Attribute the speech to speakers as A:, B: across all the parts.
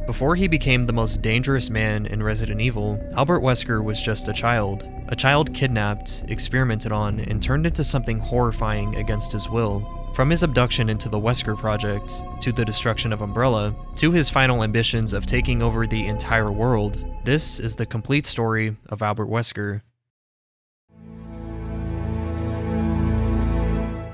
A: Before he became the most dangerous man in Resident Evil, Albert Wesker was just a child. A child kidnapped, experimented on, and turned into something horrifying against his will. From his abduction into the Wesker Project, to the destruction of Umbrella, to his final ambitions of taking over the entire world, this is the complete story of Albert Wesker.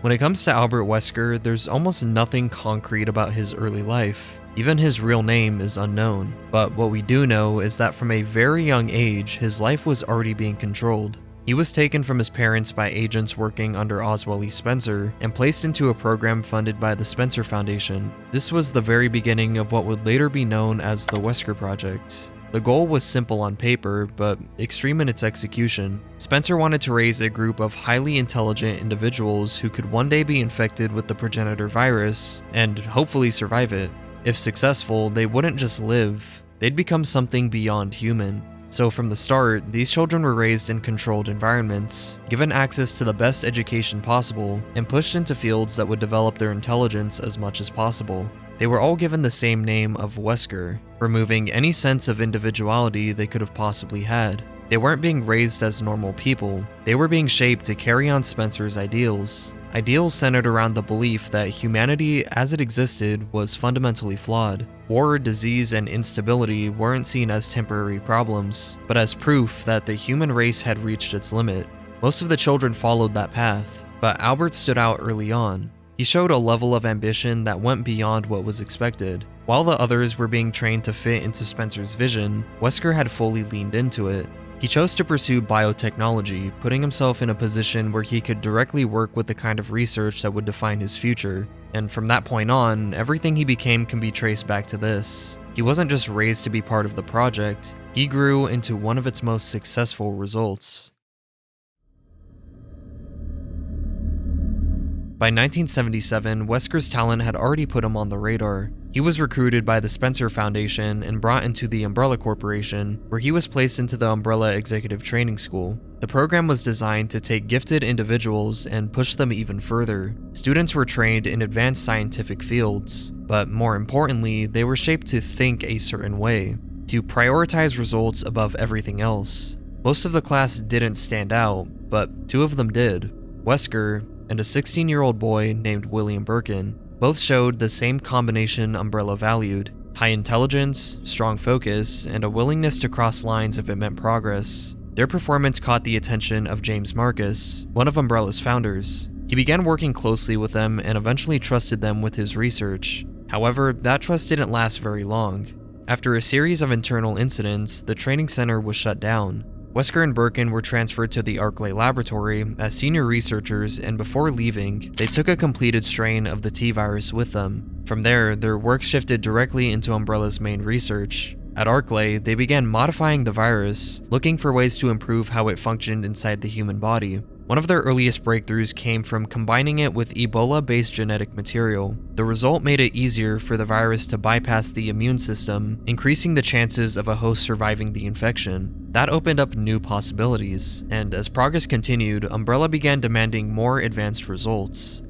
A: When it comes to Albert Wesker, there's almost nothing concrete about his early life. Even his real name is unknown. But what we do know is that from a very young age, his life was already being controlled. He was taken from his parents by agents working under Oswald E. Spencer and placed into a program funded by the Spencer Foundation. This was the very beginning of what would later be known as the Wesker Project. The goal was simple on paper, but extreme in its execution. Spencer wanted to raise a group of highly intelligent individuals who could one day be infected with the progenitor virus and hopefully survive it. If successful, they wouldn't just live, they'd become something beyond human. So from the start, these children were raised in controlled environments, given access to the best education possible, and pushed into fields that would develop their intelligence as much as possible. They were all given the same name of Wesker, removing any sense of individuality they could have possibly had. They weren't being raised as normal people, they were being shaped to carry on Spencer's ideals. Ideals centered around the belief that humanity as it existed was fundamentally flawed. War, disease, and instability weren't seen as temporary problems, but as proof that the human race had reached its limit. Most of the children followed that path, but Albert stood out early on. He showed a level of ambition that went beyond what was expected. While the others were being trained to fit into Spencer's vision, Wesker had fully leaned into it. He chose to pursue biotechnology, putting himself in a position where he could directly work with the kind of research that would define his future. And from that point on, everything he became can be traced back to this. He wasn't just raised to be part of the project, he grew into one of its most successful results. By 1977, Wesker's talent had already put him on the radar. He was recruited by the Spencer Foundation and brought into the Umbrella Corporation, where he was placed into the Umbrella Executive Training School. The program was designed to take gifted individuals and push them even further. Students were trained in advanced scientific fields, but more importantly, they were shaped to think a certain way, to prioritize results above everything else. Most of the class didn't stand out, but two of them did. Wesker and a 16-year-old boy named William Birkin both showed the same combination Umbrella valued: high intelligence, strong focus, and a willingness to cross lines if it meant progress. Their performance caught the attention of James Marcus, one of Umbrella's founders. He began working closely with them and eventually trusted them with his research. However, that trust didn't last very long. After a series of internal incidents, the training center was shut down. Wesker and Birkin were transferred to the Arklay laboratory as senior researchers, and before leaving, they took a completed strain of the T-virus with them. From there, their work shifted directly into Umbrella's main research. At Arklay, they began modifying the virus, looking for ways to improve how it functioned inside the human body. One of their earliest breakthroughs came from combining it with Ebola-based genetic material. The result made it easier for the virus to bypass the immune system, increasing the chances of a host surviving the infection. That opened up new possibilities, and as progress continued, Umbrella began demanding more advanced results.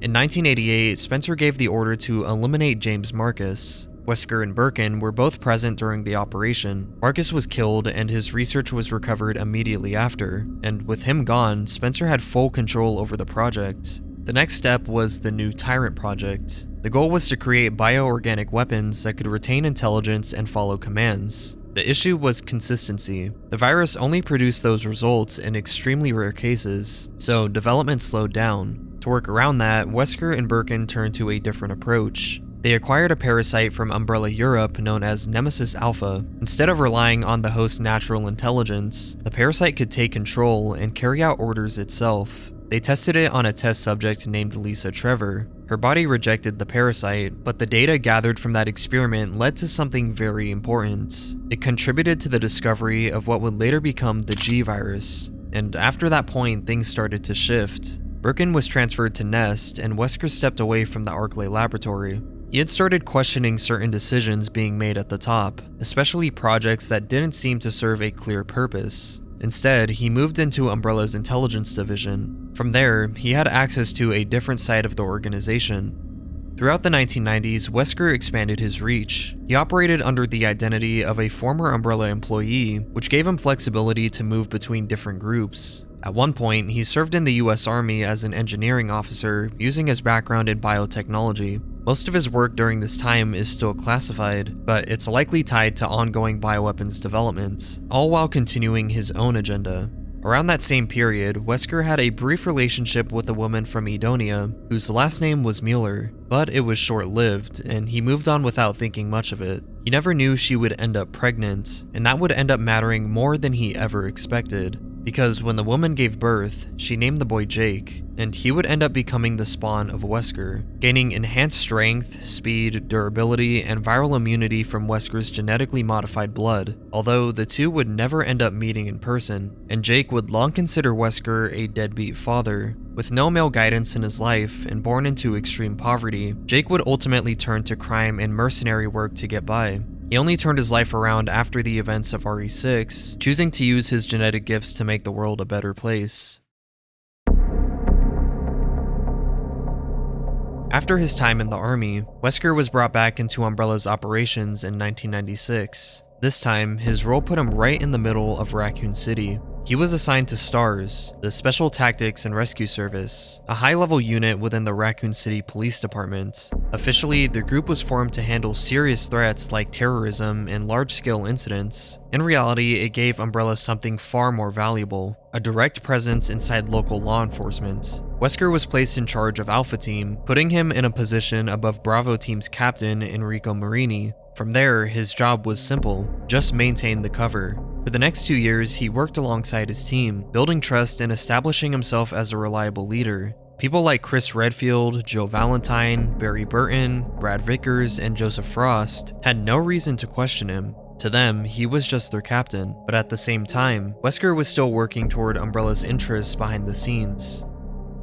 A: In 1988, Spencer gave the order to eliminate James Marcus. Wesker and Birkin were both present during the operation. Marcus was killed and his research was recovered immediately after, and with him gone, Spencer had full control over the project. The next step was the new Tyrant Project. The goal was to create bioorganic weapons that could retain intelligence and follow commands. The issue was consistency. The virus only produced those results in extremely rare cases, so development slowed down. To work around that, Wesker and Birkin turned to a different approach. They acquired a parasite from Umbrella Europe known as Nemesis Alpha. Instead of relying on the host's natural intelligence, the parasite could take control and carry out orders itself. They tested it on a test subject named Lisa Trevor. Her body rejected the parasite, but the data gathered from that experiment led to something very important. It contributed to the discovery of what would later become the G virus. And after that point, things started to shift. Birkin was transferred to Nest, and Wesker stepped away from the Arklay laboratory. He had started questioning certain decisions being made at the top, especially projects that didn't seem to serve a clear purpose. Instead, he moved into Umbrella's intelligence division. From there, he had access to a different side of the organization. Throughout the 1990s, Wesker expanded his reach. He operated under the identity of a former Umbrella employee, which gave him flexibility to move between different groups. At one point, he served in the US Army as an engineering officer, using his background in biotechnology. Most of his work during this time is still classified, but it's likely tied to ongoing bioweapons development, all while continuing his own agenda. Around that same period, Wesker had a brief relationship with a woman from Edonia, whose last name was Mueller, but it was short-lived, and he moved on without thinking much of it. He never knew she would end up pregnant, and that would end up mattering more than he ever expected. Because when the woman gave birth, she named the boy Jake, and he would end up becoming the spawn of Wesker, gaining enhanced strength, speed, durability, and viral immunity from Wesker's genetically modified blood, although the two would never end up meeting in person, and Jake would long consider Wesker a deadbeat father. With no male guidance in his life and born into extreme poverty, Jake would ultimately turn to crime and mercenary work to get by. He only turned his life around after the events of RE6, choosing to use his genetic gifts to make the world a better place. After his time in the army, Wesker was brought back into Umbrella's operations in 1996. This time, his role put him right in the middle of Raccoon City. He was assigned to S.T.A.R.S, the Special Tactics and Rescue Service, a high-level unit within the Raccoon City Police Department. Officially, the group was formed to handle serious threats like terrorism and large-scale incidents. In reality, it gave Umbrella something far more valuable: a direct presence inside local law enforcement. Wesker was placed in charge of Alpha Team, putting him in a position above Bravo Team's captain, Enrico Marini. From there, his job was simple: just maintain the cover. For the next 2 years, he worked alongside his team, building trust and establishing himself as a reliable leader. People like Chris Redfield, Joe Valentine, Barry Burton, Brad Vickers, and Joseph Frost had no reason to question him. To them, he was just their captain, but at the same time, Wesker was still working toward Umbrella's interests behind the scenes.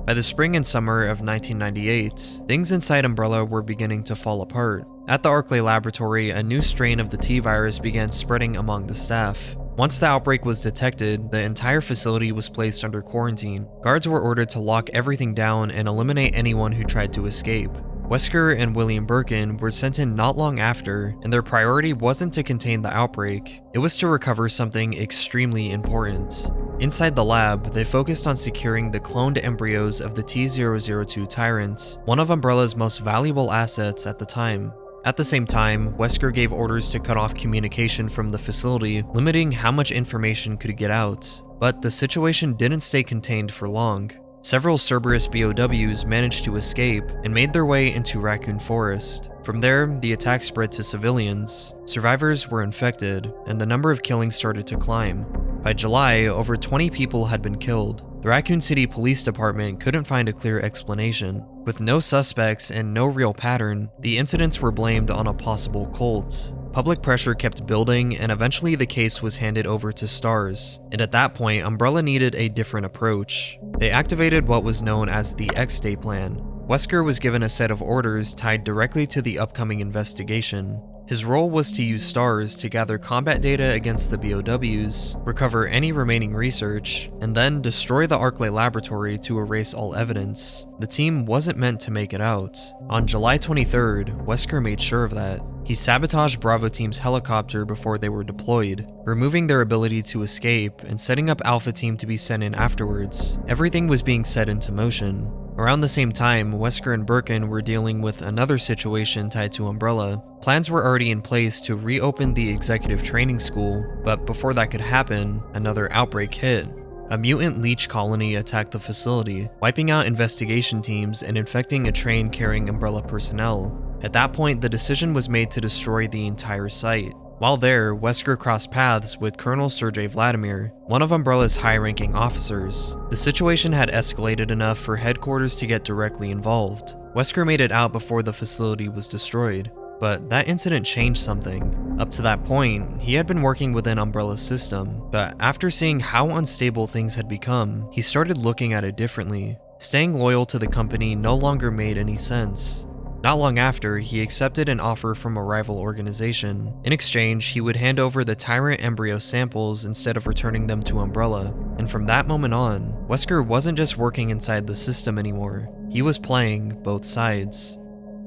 A: By the spring and summer of 1998, things inside Umbrella were beginning to fall apart. At the Arklay laboratory, a new strain of the T-virus began spreading among the staff. Once the outbreak was detected, the entire facility was placed under quarantine. Guards were ordered to lock everything down and eliminate anyone who tried to escape. Wesker and William Birkin were sent in not long after, and their priority wasn't to contain the outbreak, it was to recover something extremely important. Inside the lab, they focused on securing the cloned embryos of the T-002 Tyrant, one of Umbrella's most valuable assets at the time. At the same time, Wesker gave orders to cut off communication from the facility, limiting how much information could get out. But the situation didn't stay contained for long. Several Cerberus BOWs managed to escape and made their way into Raccoon Forest. From there, the attack spread to civilians. Survivors were infected, and the number of killings started to climb. By July, over 20 people had been killed. The Raccoon City Police Department couldn't find a clear explanation. With no suspects and no real pattern, the incidents were blamed on a possible cult. Public pressure kept building, and eventually the case was handed over to S.T.A.R.S. And at that point, Umbrella needed a different approach. They activated what was known as the X-Day Plan. Wesker was given a set of orders tied directly to the upcoming investigation. His role was to use S.T.A.R.S to gather combat data against the BOWs, recover any remaining research, and then destroy the Arklay laboratory to erase all evidence. The team wasn't meant to make it out. On July 23rd, Wesker made sure of that. He sabotaged Bravo Team's helicopter before they were deployed, removing their ability to escape and setting up Alpha Team to be sent in afterwards. Everything was being set into motion. Around the same time, Wesker and Birkin were dealing with another situation tied to Umbrella. Plans were already in place to reopen the executive training school, but before that could happen, another outbreak hit. A mutant leech colony attacked the facility, wiping out investigation teams and infecting a train carrying Umbrella personnel. At that point, the decision was made to destroy the entire site. While there, Wesker crossed paths with Colonel Sergei Vladimir, one of Umbrella's high-ranking officers. The situation had escalated enough for headquarters to get directly involved. Wesker made it out before the facility was destroyed, but that incident changed something. Up to that point, he had been working within Umbrella's system, but after seeing how unstable things had become, he started looking at it differently. Staying loyal to the company no longer made any sense. Not long after, he accepted an offer from a rival organization. In exchange, he would hand over the Tyrant embryo samples instead of returning them to Umbrella. And from that moment on, Wesker wasn't just working inside the system anymore. He was playing both sides.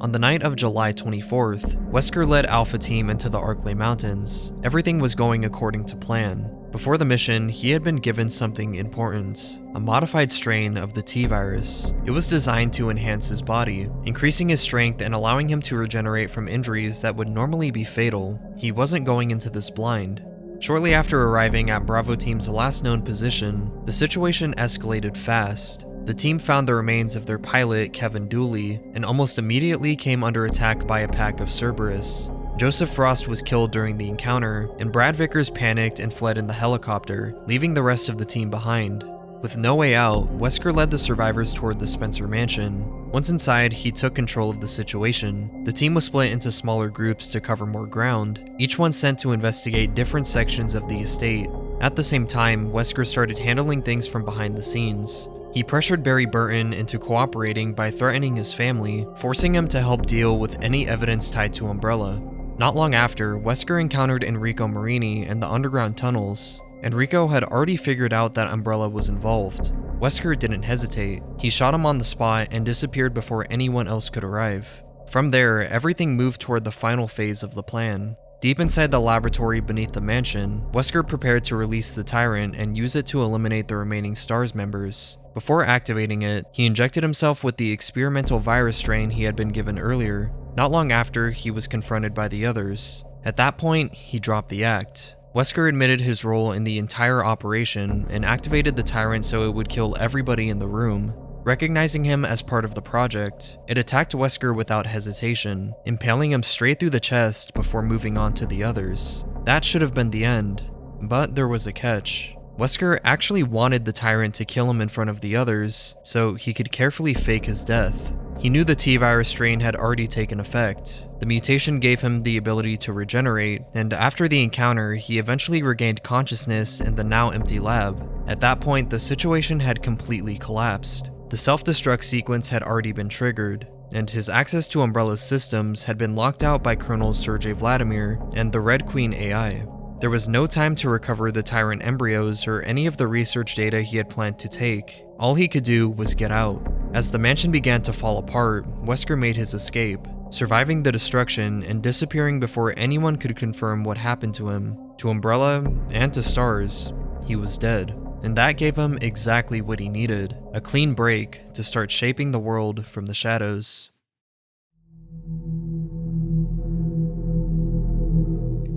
A: On the night of July 24th, Wesker led Alpha Team into the Arklay Mountains. Everything was going according to plan. Before the mission, he had been given something important, a modified strain of the T-virus. It was designed to enhance his body, increasing his strength and allowing him to regenerate from injuries that would normally be fatal. He wasn't going into this blind. Shortly after arriving at Bravo Team's last known position, the situation escalated fast. The team found the remains of their pilot, Kevin Dooley, and almost immediately came under attack by a pack of Cerberus. Joseph Frost was killed during the encounter, and Brad Vickers panicked and fled in the helicopter, leaving the rest of the team behind. With no way out, Wesker led the survivors toward the Spencer mansion. Once inside, he took control of the situation. The team was split into smaller groups to cover more ground, each one sent to investigate different sections of the estate. At the same time, Wesker started handling things from behind the scenes. He pressured Barry Burton into cooperating by threatening his family, forcing him to help deal with any evidence tied to Umbrella. Not long after, Wesker encountered Enrico Marini in the underground tunnels. Enrico had already figured out that Umbrella was involved. Wesker didn't hesitate. He shot him on the spot and disappeared before anyone else could arrive. From there, everything moved toward the final phase of the plan. Deep inside the laboratory beneath the mansion, Wesker prepared to release the Tyrant and use it to eliminate the remaining S.T.A.R.S members. Before activating it, he injected himself with the experimental virus strain he had been given earlier. Not long after, he was confronted by the others. At that point, he dropped the act. Wesker admitted his role in the entire operation and activated the Tyrant so it would kill everybody in the room. Recognizing him as part of the project, it attacked Wesker without hesitation, impaling him straight through the chest before moving on to the others. That should have been the end, but there was a catch. Wesker actually wanted the Tyrant to kill him in front of the others, so he could carefully fake his death. He knew the T-virus strain had already taken effect. The mutation gave him the ability to regenerate, and after the encounter, he eventually regained consciousness in the now empty lab. At that point, the situation had completely collapsed. The self-destruct sequence had already been triggered, and his access to Umbrella's systems had been locked out by Colonel Sergei Vladimir and the Red Queen AI. There was no time to recover the Tyrant embryos or any of the research data he had planned to take. All he could do was get out. As the mansion began to fall apart, Wesker made his escape, surviving the destruction and disappearing before anyone could confirm what happened to him. To Umbrella and to S.T.A.R.S, he was dead. And that gave him exactly what he needed, a clean break to start shaping the world from the shadows.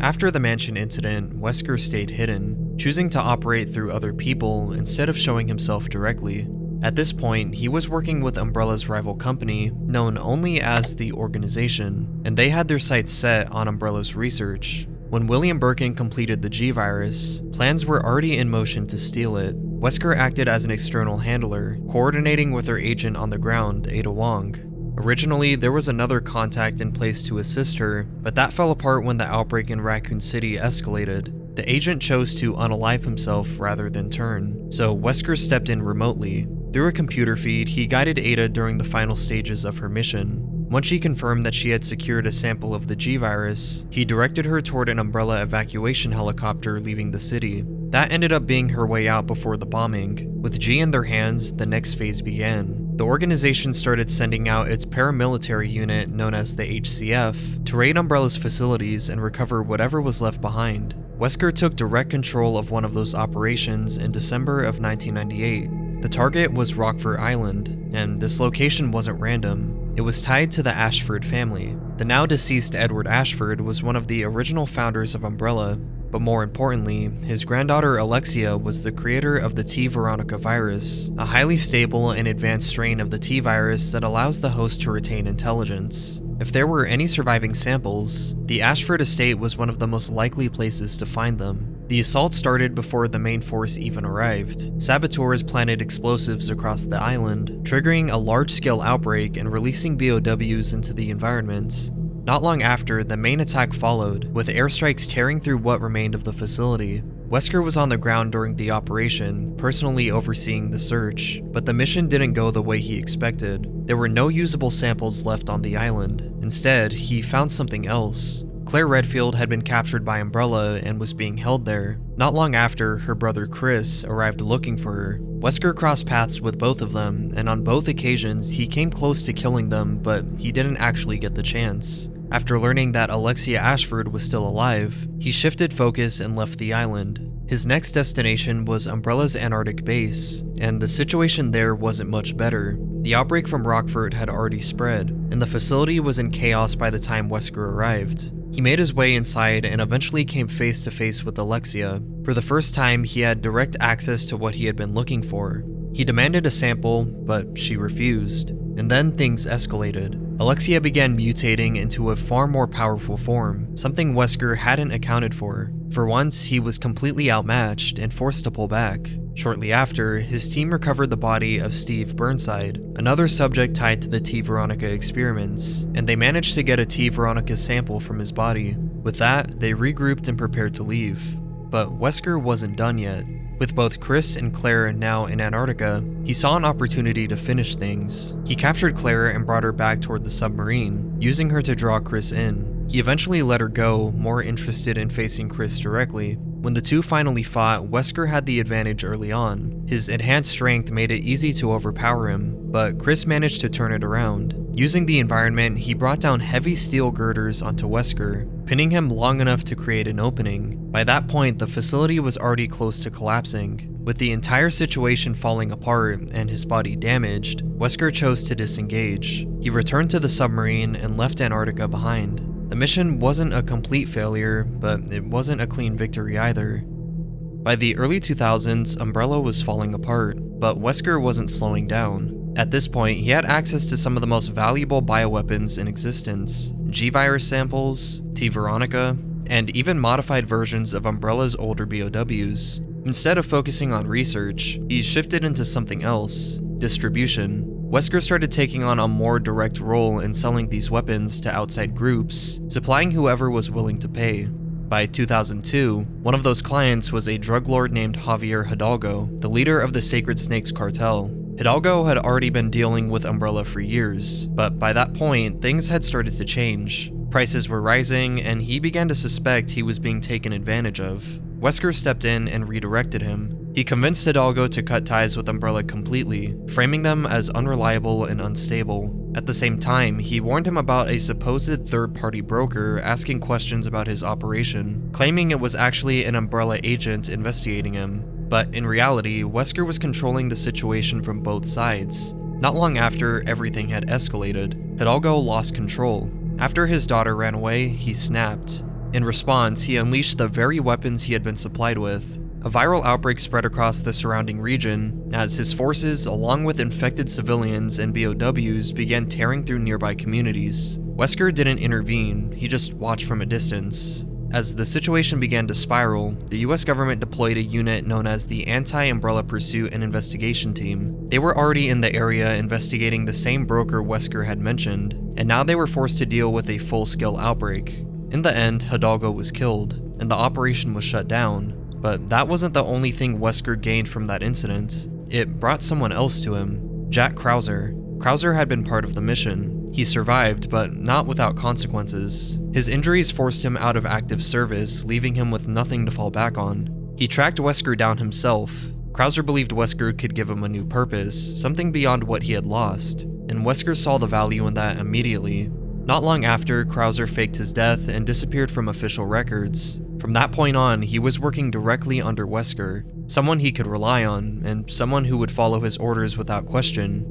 A: After the mansion incident, Wesker stayed hidden, choosing to operate through other people instead of showing himself directly. At this point, he was working with Umbrella's rival company, known only as the Organization, and they had their sights set on Umbrella's research. When William Birkin completed the G-Virus, plans were already in motion to steal it. Wesker acted as an external handler, coordinating with her agent on the ground, Ada Wong. Originally, there was another contact in place to assist her, but that fell apart when the outbreak in Raccoon City escalated. The agent chose to unalive himself rather than turn, so Wesker stepped in remotely. Through a computer feed, he guided Ada during the final stages of her mission. Once she confirmed that she had secured a sample of the G-Virus, he directed her toward an Umbrella evacuation helicopter leaving the city. That ended up being her way out before the bombing. With G in their hands, the next phase began. The organization started sending out its paramilitary unit known as the H.C.F. to raid Umbrella's facilities and recover whatever was left behind. Wesker took direct control of one of those operations in December of 1998. The target was Rockford Island, and this location wasn't random. It was tied to the Ashford family. The now deceased Edward Ashford was one of the original founders of Umbrella, but more importantly, his granddaughter Alexia was the creator of the T. Veronica virus, a highly stable and advanced strain of the T virus that allows the host to retain intelligence. If there were any surviving samples, the Ashford estate was one of the most likely places to find them. The assault started before the main force even arrived. Saboteurs planted explosives across the island, triggering a large-scale outbreak and releasing BOWs into the environment. Not long after, the main attack followed, with airstrikes tearing through what remained of the facility. Wesker was on the ground during the operation, personally overseeing the search, but the mission didn't go the way he expected. There were no usable samples left on the island. Instead, he found something else. Claire Redfield had been captured by Umbrella and was being held there. Not long after, her brother Chris arrived looking for her. Wesker crossed paths with both of them, and on both occasions, he came close to killing them, but he didn't actually get the chance. After learning that Alexia Ashford was still alive, he shifted focus and left the island. His next destination was Umbrella's Antarctic base, and the situation there wasn't much better. The outbreak from Rockford had already spread, and the facility was in chaos by the time Wesker arrived. He made his way inside and eventually came face to face with Alexia. For the first time, he had direct access to what he had been looking for. He demanded a sample, but she refused. And then things escalated. Alexia began mutating into a far more powerful form, something Wesker hadn't accounted for. For once, he was completely outmatched and forced to pull back. Shortly after, his team recovered the body of Steve Burnside, another subject tied to the T. Veronica experiments, and they managed to get a T. Veronica sample from his body. With that, they regrouped and prepared to leave. But Wesker wasn't done yet. With both Chris and Claire now in Antarctica, he saw an opportunity to finish things. He captured Claire and brought her back toward the submarine, using her to draw Chris in. He eventually let her go, more interested in facing Chris directly. When the two finally fought, Wesker had the advantage early on. His enhanced strength made it easy to overpower him, but Chris managed to turn it around. Using the environment, he brought down heavy steel girders onto Wesker, pinning him long enough to create an opening. By that point, the facility was already close to collapsing. With the entire situation falling apart and his body damaged, Wesker chose to disengage. He returned to the submarine and left Antarctica behind. The mission wasn't a complete failure, but it wasn't a clean victory either. By the early 2000s, Umbrella was falling apart, but Wesker wasn't slowing down. At this point, he had access to some of the most valuable bioweapons in existence: G-Virus samples, T. Veronica, and even modified versions of Umbrella's older BOWs. Instead of focusing on research, he shifted into something else: distribution. Wesker started taking on a more direct role in selling these weapons to outside groups, supplying whoever was willing to pay. By 2002, one of those clients was a drug lord named Javier Hidalgo, the leader of the Sacred Snakes cartel. Hidalgo had already been dealing with Umbrella for years, but by that point, things had started to change. Prices were rising, and he began to suspect he was being taken advantage of. Wesker stepped in and redirected him. He convinced Hidalgo to cut ties with Umbrella completely, framing them as unreliable and unstable. At the same time, he warned him about a supposed third-party broker asking questions about his operation, claiming it was actually an Umbrella agent investigating him. But in reality, Wesker was controlling the situation from both sides. Not long after everything had escalated, Hidalgo lost control. After his daughter ran away, he snapped. In response, he unleashed the very weapons he had been supplied with. A viral outbreak spread across the surrounding region, as his forces, along with infected civilians and BOWs, began tearing through nearby communities. Wesker didn't intervene, he just watched from a distance. As the situation began to spiral, the US government deployed a unit known as the Anti-Umbrella Pursuit and Investigation Team. They were already in the area investigating the same broker Wesker had mentioned, and now they were forced to deal with a full-scale outbreak. In the end, Hidalgo was killed, and the operation was shut down. But that wasn't the only thing Wesker gained from that incident. It brought someone else to him: Jack Krauser. Krauser had been part of the mission. He survived, but not without consequences. His injuries forced him out of active service, leaving him with nothing to fall back on. He tracked Wesker down himself. Krauser believed Wesker could give him a new purpose, something beyond what he had lost, and Wesker saw the value in that immediately. Not long after, Krauser faked his death and disappeared from official records. From that point on, he was working directly under Wesker, someone he could rely on, and someone who would follow his orders without question.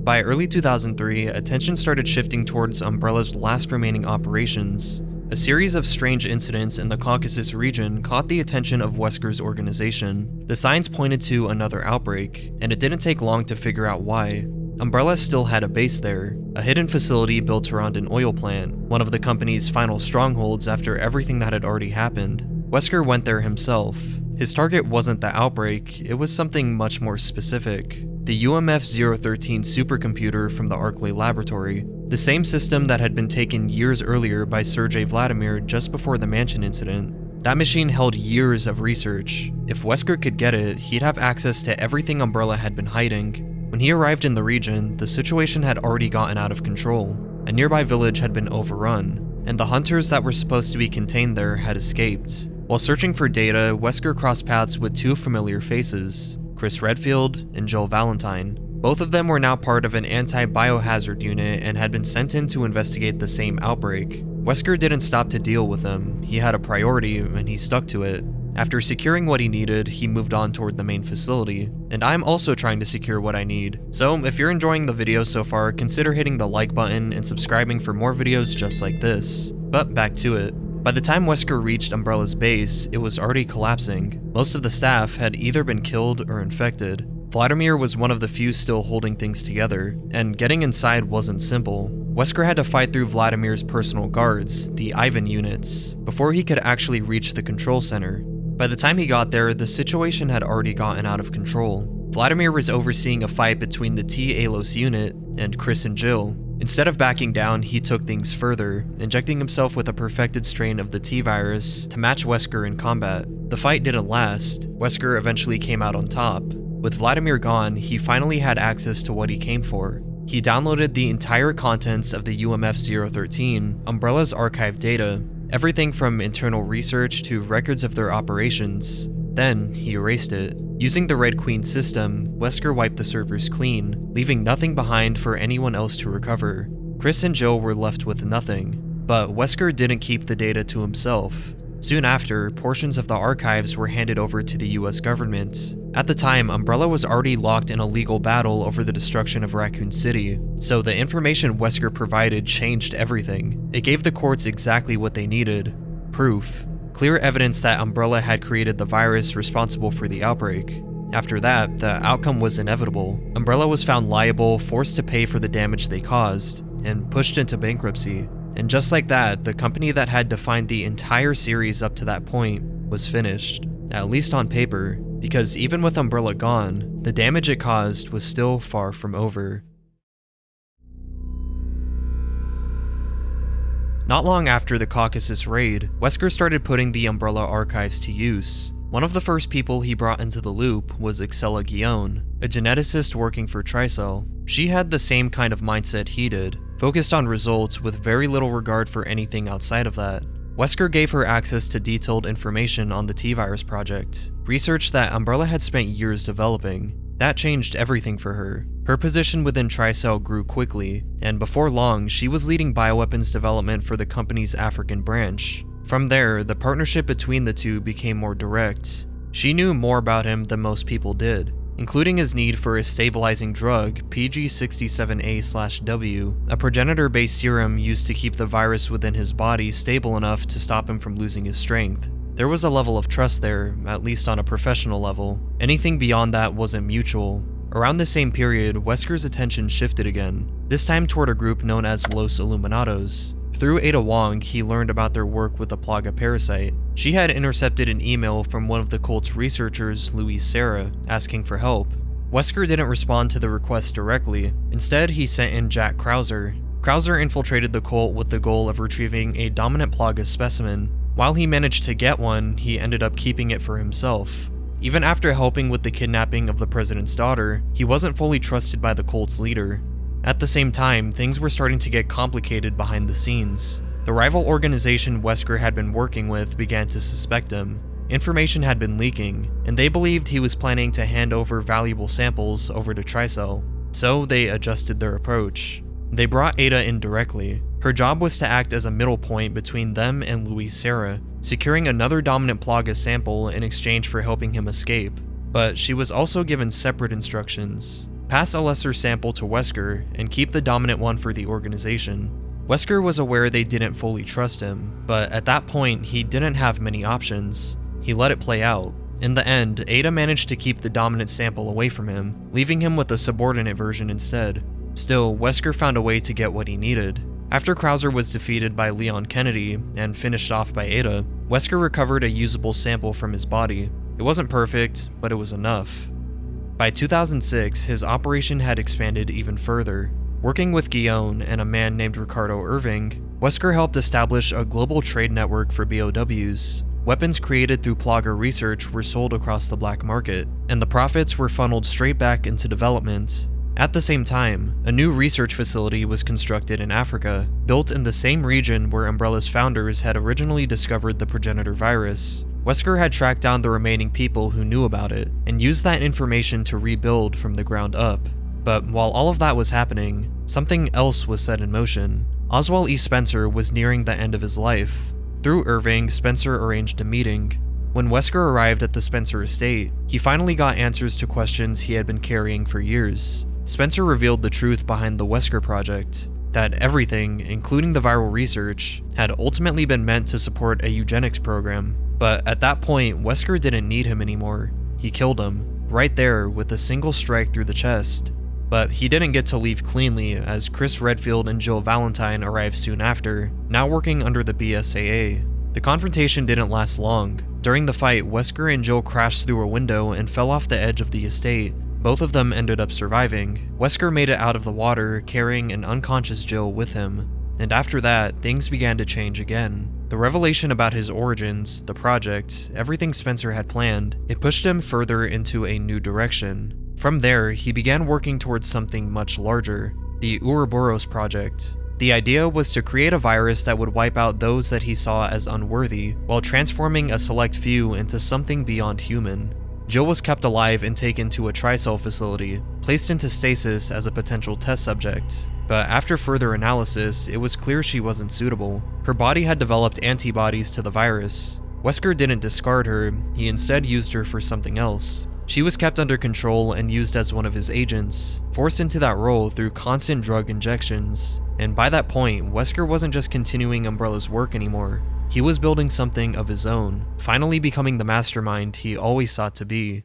A: By early 2003, attention started shifting towards Umbrella's last remaining operations. A series of strange incidents in the Caucasus region caught the attention of Wesker's organization. The signs pointed to another outbreak, and it didn't take long to figure out why. Umbrella still had a base there, a hidden facility built around an oil plant, one of the company's final strongholds after everything that had already happened. Wesker went there himself. His target wasn't the outbreak, it was something much more specific: the UMF-013 supercomputer from the Arklay laboratory, the same system that had been taken years earlier by Sergei Vladimir just before the mansion incident. That machine held years of research. If Wesker could get it, he'd have access to everything Umbrella had been hiding. When he arrived in the region, the situation had already gotten out of control. A nearby village had been overrun. and the hunters that were supposed to be contained there had escaped. While searching for data, Wesker crossed paths with two familiar faces, Chris Redfield and Joel Valentine. Both of them were now part of an anti-biohazard unit and had been sent in to investigate the same outbreak. Wesker didn't stop to deal with them. He had a priority and he stuck to it. After securing what he needed, he moved on toward the main facility. And I'm also trying to secure what I need. So if you're enjoying the video so far, consider hitting the like button and subscribing for more videos just like this. But back to it. By the time Wesker reached Umbrella's base, it was already collapsing. Most of the staff had either been killed or infected. Vladimir was one of the few still holding things together, and getting inside wasn't simple. Wesker had to fight through Vladimir's personal guards, the Ivan units, before he could actually reach the control center. By the time he got there, the situation had already gotten out of control. Vladimir was overseeing a fight between the T-Alos unit and Chris and Jill. Instead of backing down, he took things further, injecting himself with a perfected strain of the T-virus to match Wesker in combat. The fight didn't last. Wesker eventually came out on top. With Vladimir gone, he finally had access to what he came for. He downloaded the entire contents of the UMF-013, Umbrella's archive data, everything from internal research to records of their operations. Then, he erased it. Using the Red Queen system, Wesker wiped the servers clean, leaving nothing behind for anyone else to recover. Chris and Jill were left with nothing. But Wesker didn't keep the data to himself. Soon after, portions of the archives were handed over to the US government. At the time, Umbrella was already locked in a legal battle over the destruction of Raccoon City, so the information Wesker provided changed everything. It gave the courts exactly what they needed: proof. Clear evidence that Umbrella had created the virus responsible for the outbreak. After that, the outcome was inevitable. Umbrella was found liable, forced to pay for the damage they caused, and pushed into bankruptcy. And just like that, the company that had defined the entire series up to that point was finished, at least on paper, because even with Umbrella gone, the damage it caused was still far from over. Not long after the Caucasus raid, Wesker started putting the Umbrella archives to use. One of the first people he brought into the loop was Excella Guillon, a geneticist working for Tricell. She had the same kind of mindset he did, focused on results with very little regard for anything outside of that. Wesker gave her access to detailed information on the T-Virus project, research that Umbrella had spent years developing. That changed everything for her. Her position within Tricell grew quickly, and before long, she was leading bioweapons development for the company's African branch. From there, the partnership between the two became more direct. She knew more about him than most people did, including his need for a stabilizing drug, PG67A/W, a progenitor-based serum used to keep the virus within his body stable enough to stop him from losing his strength. There was a level of trust there, at least on a professional level. Anything beyond that wasn't mutual. Around the same period, Wesker's attention shifted again, this time toward a group known as Los Illuminados. Through Ada Wong, he learned about their work with the Plaga parasite. She had intercepted an email from one of the cult's researchers, Louise Serra, asking for help. Wesker didn't respond to the request directly. Instead, he sent in Jack Krauser. Krauser infiltrated the cult with the goal of retrieving a dominant Plaga specimen. While he managed to get one, he ended up keeping it for himself. Even after helping with the kidnapping of the president's daughter, he wasn't fully trusted by the cult's leader. At the same time, things were starting to get complicated behind the scenes. The rival organization Wesker had been working with began to suspect him. Information had been leaking, and they believed he was planning to hand over valuable samples over to Tricell. So they adjusted their approach. They brought Ada in directly. Her job was to act as a middle point between them and Louise Serra, securing another dominant Plaga sample in exchange for helping him escape. But she was also given separate instructions. Pass a lesser sample to Wesker and keep the dominant one for the organization. Wesker was aware they didn't fully trust him, but at that point he didn't have many options. He let it play out. In the end, Ada managed to keep the dominant sample away from him, leaving him with the subordinate version instead. Still, Wesker found a way to get what he needed. After Krauser was defeated by Leon Kennedy and finished off by Ada, Wesker recovered a usable sample from his body. It wasn't perfect, but it was enough. By 2006, his operation had expanded even further. Working with Guillon and a man named Ricardo Irving, Wesker helped establish a global trade network for BOWs. Weapons created through Plaga research were sold across the black market, and the profits were funneled straight back into development. At the same time, a new research facility was constructed in Africa, built in the same region where Umbrella's founders had originally discovered the progenitor virus. Wesker had tracked down the remaining people who knew about it, and used that information to rebuild from the ground up. But while all of that was happening, something else was set in motion. Oswald E. Spencer was nearing the end of his life. Through Irving, Spencer arranged a meeting. When Wesker arrived at the Spencer estate, he finally got answers to questions he had been carrying for years. Spencer revealed the truth behind the Wesker Project, that everything, including the viral research, had ultimately been meant to support a eugenics program. But at that point, Wesker didn't need him anymore. He killed him, right there with a single strike through the chest. But he didn't get to leave cleanly, as Chris Redfield and Jill Valentine arrived soon after, now working under the BSAA. The confrontation didn't last long. During the fight, Wesker and Jill crashed through a window and fell off the edge of the estate. Both of them ended up surviving. Wesker made it out of the water, carrying an unconscious Jill with him. And after that, things began to change again. The revelation about his origins, the project, everything Spencer had planned, it pushed him further into a new direction. From there, he began working towards something much larger, the Uroboros Project. The idea was to create a virus that would wipe out those that he saw as unworthy, while transforming a select few into something beyond human. Jill was kept alive and taken to a Tricell facility, placed into stasis as a potential test subject. But after further analysis, it was clear she wasn't suitable. Her body had developed antibodies to the virus. Wesker didn't discard her, he instead used her for something else. She was kept under control and used as one of his agents, forced into that role through constant drug injections. And by that point, Wesker wasn't just continuing Umbrella's work anymore. He was building something of his own, finally becoming the mastermind he always sought to be.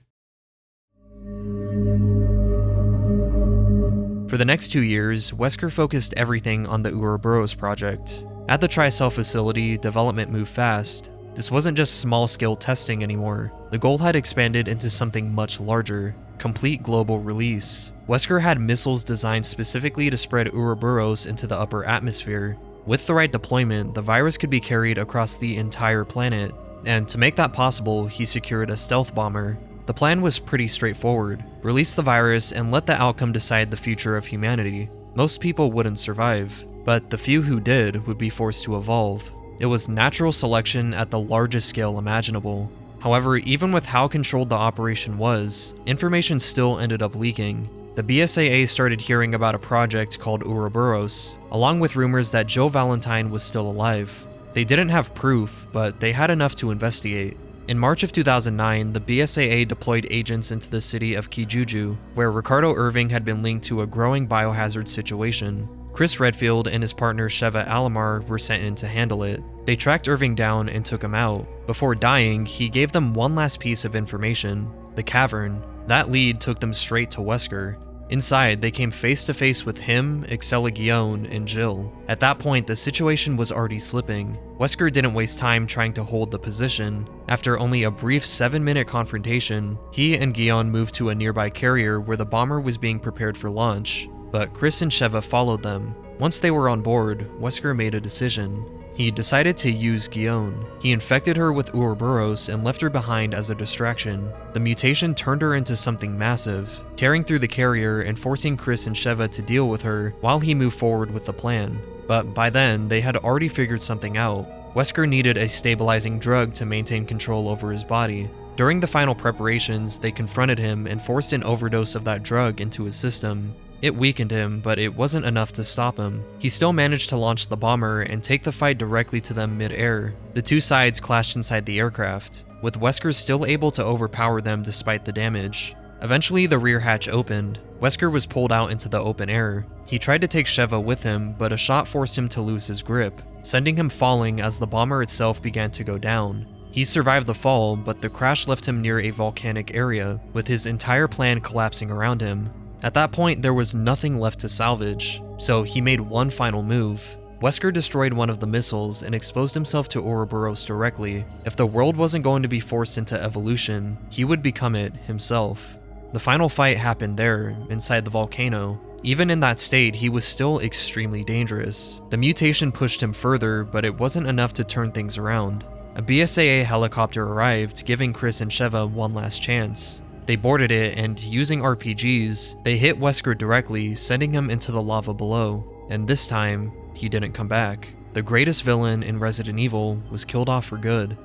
A: For the next 2 years, Wesker focused everything on the Uroboros project. At the Tricell facility, development moved fast. This wasn't just small-scale testing anymore. The goal had expanded into something much larger, complete global release. Wesker had missiles designed specifically to spread Uroboros into the upper atmosphere. With the right deployment, the virus could be carried across the entire planet. And to make that possible, he secured a stealth bomber. The plan was pretty straightforward. Release the virus and let the outcome decide the future of humanity. Most people wouldn't survive, but the few who did would be forced to evolve. It was natural selection at the largest scale imaginable. However, even with how controlled the operation was, information still ended up leaking. The BSAA started hearing about a project called Uroboros, along with rumors that Jill Valentine was still alive. They didn't have proof, but they had enough to investigate. In March of 2009, the BSAA deployed agents into the city of Kijuju, where Ricardo Irving had been linked to a growing biohazard situation. Chris Redfield and his partner Sheva Alomar were sent in to handle it. They tracked Irving down and took him out. Before dying, he gave them one last piece of information, the cavern. That lead took them straight to Wesker. Inside, they came face to face with him, Excella Guillaume, and Jill. At that point, the situation was already slipping. Wesker didn't waste time trying to hold the position. After only a brief 7-minute confrontation, he and Guillaume moved to a nearby carrier where the bomber was being prepared for launch. But Chris and Sheva followed them. Once they were on board, Wesker made a decision. He decided to use Guillaume. He infected her with Uroboros and left her behind as a distraction. The mutation turned her into something massive, tearing through the carrier and forcing Chris and Sheva to deal with her while he moved forward with the plan. But by then, they had already figured something out. Wesker needed a stabilizing drug to maintain control over his body. During the final preparations, they confronted him and forced an overdose of that drug into his system. It weakened him, but it wasn't enough to stop him. He still managed to launch the bomber and take the fight directly to them mid-air. The two sides clashed inside the aircraft, with Wesker still able to overpower them despite the damage. Eventually, the rear hatch opened. Wesker was pulled out into the open air. He tried to take Sheva with him, but a shot forced him to lose his grip, sending him falling as the bomber itself began to go down. He survived the fall, but the crash left him near a volcanic area, with his entire plan collapsing around him. At that point, there was nothing left to salvage, so he made one final move. Wesker destroyed one of the missiles and exposed himself to Uroboros directly. If the world wasn't going to be forced into evolution, he would become it himself. The final fight happened there, inside the volcano. Even in that state, he was still extremely dangerous. The mutation pushed him further, but it wasn't enough to turn things around. A BSAA helicopter arrived, giving Chris and Sheva one last chance. They boarded it, and using RPGs, they hit Wesker directly, sending him into the lava below. And this time, he didn't come back. The greatest villain in Resident Evil was killed off for good.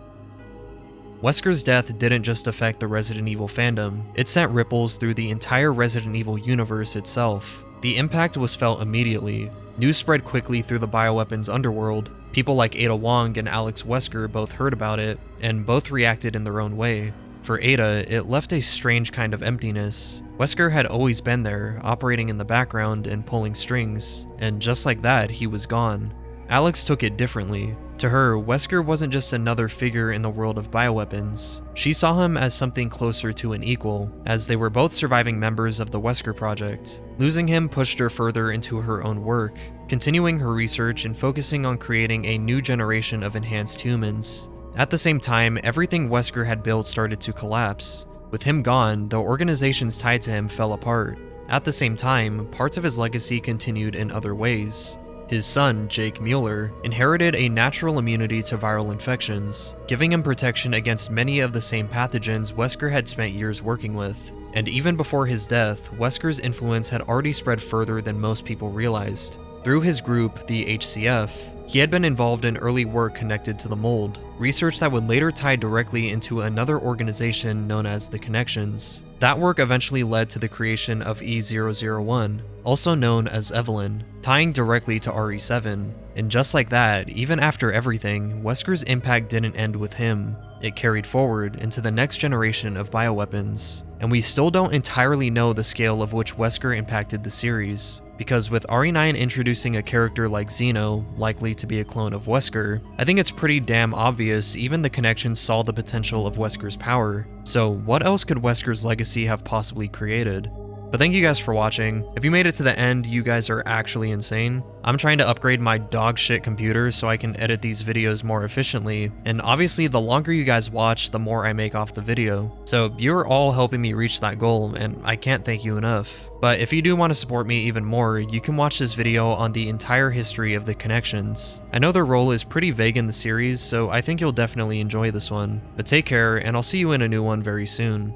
A: Wesker's death didn't just affect the Resident Evil fandom, it sent ripples through the entire Resident Evil universe itself. The impact was felt immediately. News spread quickly through the bioweapons underworld. People like Ada Wong and Alex Wesker both heard about it, and both reacted in their own way. For Ada, it left a strange kind of emptiness. Wesker had always been there, operating in the background and pulling strings, and just like that, he was gone. Alex took it differently. To her, Wesker wasn't just another figure in the world of bioweapons. She saw him as something closer to an equal, as they were both surviving members of the Wesker Project. Losing him pushed her further into her own work, continuing her research and focusing on creating a new generation of enhanced humans. At the same time, everything Wesker had built started to collapse. With him gone, the organizations tied to him fell apart. At the same time, parts of his legacy continued in other ways. His son, Jake Mueller, inherited a natural immunity to viral infections, giving him protection against many of the same pathogens Wesker had spent years working with. And even before his death, Wesker's influence had already spread further than most people realized. Through his group, the H.C.F, he had been involved in early work connected to the mold, research that would later tie directly into another organization known as the Connections. That work eventually led to the creation of E001, also known as Evelyn, tying directly to RE7. And just like that, even after everything, Wesker's impact didn't end with him. It carried forward into the next generation of bioweapons. And we still don't entirely know the scale of which Wesker impacted the series, because with RE9 introducing a character like Xeno, likely to be a clone of Wesker, I think it's pretty damn obvious even the Connections saw the potential of Wesker's power. So what else could Wesker's legacy have possibly created? But thank you guys for watching. If you made it to the end, you guys are actually insane. I'm trying to upgrade my dog shit computer so I can edit these videos more efficiently, and obviously the longer you guys watch, the more I make off the video. So you're all helping me reach that goal, and I can't thank you enough. But if you do want to support me even more, you can watch this video on the entire history of the Connections. I know their role is pretty vague in the series, so I think you'll definitely enjoy this one. But take care, and I'll see you in a new one very soon.